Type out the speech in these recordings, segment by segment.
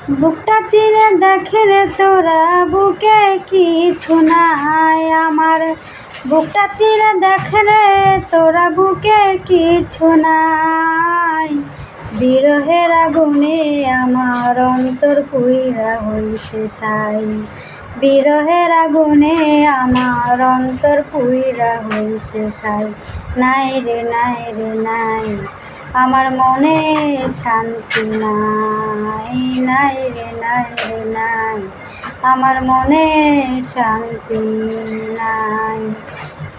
বুকটা চিরে দেখে রে তোরা বুকে কিছু নাই আমার। বুকটা চিরে দেখে রে তোরা বুকে কিছু নাই। বিরহের আগুনে আমার অন্তর পুইরা হইছে ছাই। বিরহের আগুনে আমার অন্তর পুইরা হইছে ছাই। নাই রে নাই রে নাই, আমার মনে শান্তি নাই। নাই রে নাই রে নাই, আমার মনে শান্তি নাই।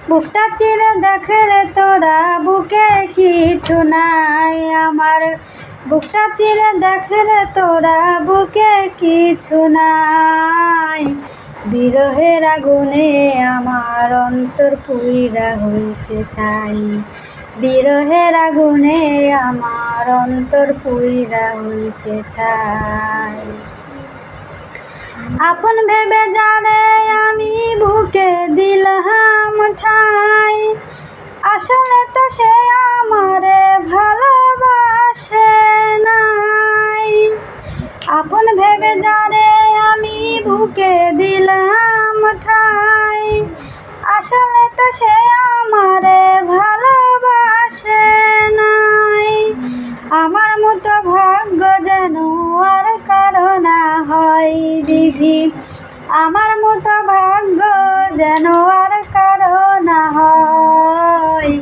বুকটা চিরে দেখে রে তোরা বুকে কিছু নাই আমার। বুকটা চিরে দেখে রে তোরা বুকে কিছু নাই। বিরহের আগুনে আমার অন্তর পুইরা হইছে ছাই। বিরহের আগুনে আমার অন্তর পুইরা হইছে ছাই। আপন ভেবে জানে আমি বুকে দিলাম ঠাই, আসলে তো সে আমারে ভালোবাসে নাই। আপন ভেবে জানে আমি বুকে দিলাম ঠাই, আসলে তো সে আমারে ভালোবাসে নাই। আমার মতো ভাগ্য যেন আর কারো না হয় বিধি। আমার মতো ভাগ্য যেন আর কারো না হয়।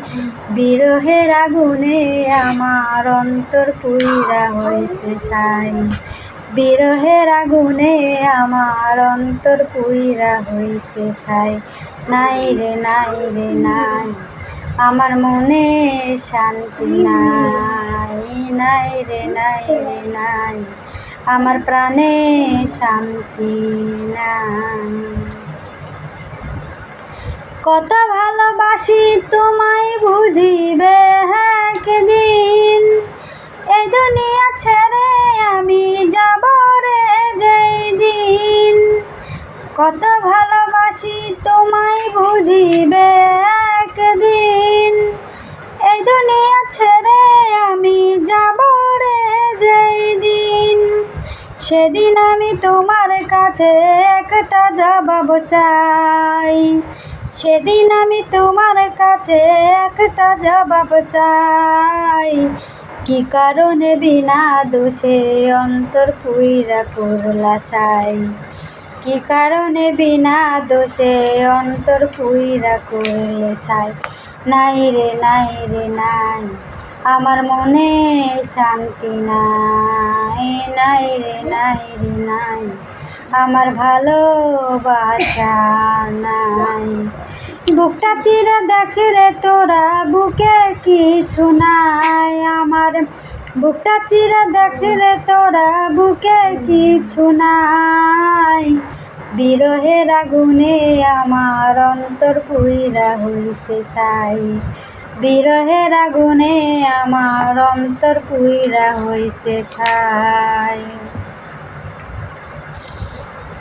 বিরহের আগুনে আমার অন্তর পুইরা হইছে ছাই। বিরহের আগুনে আমার অন্তর পুইরা হইছে ছাই। নাই রে নাই রে নাই, আমার মনে শান্তি নাই। নাই রে নাই রে নাই, আমার প্রাণে শান্তি নাই। কত ভালোবাসি তোমায় বুঝিবে একদিন, এই দুনিয়া ছেড়ে আমি যাব রে যেই দিন। কত ভালোবাসি তোমায় বুঝিবে একদিন, এই দুনিয়া ছেড়ে আমি যাব রে যেই দিন। সেদিন আমি তোমার কাছে একটা জবাব চাই। সেদিন আমি তোমার কাছে একটা জবাব চাই। কি কারণে বিনা দোষে অন্তর পুইরা করলা ছাই। কি কারণে বিনা দোষে অন্তর পুইরা করলে ছাই। নাই রে নাই রে নাই, আমার মনে শান্তি নাই। নাই রে নাই রে নাই, আমার ভালোবাসা নাই। বুকটা চিরে দেখে রে তোরা বুকে কিছু নাই আমার। বুকটা চিরে দেখে রে তোরা বুকে কিছু নাই। বিরহের আগুনে আমার অন্তর পুইরা হইছে ছাই। বিরহের আগুনে আমার অন্তর পুইরা হইছে ছাই।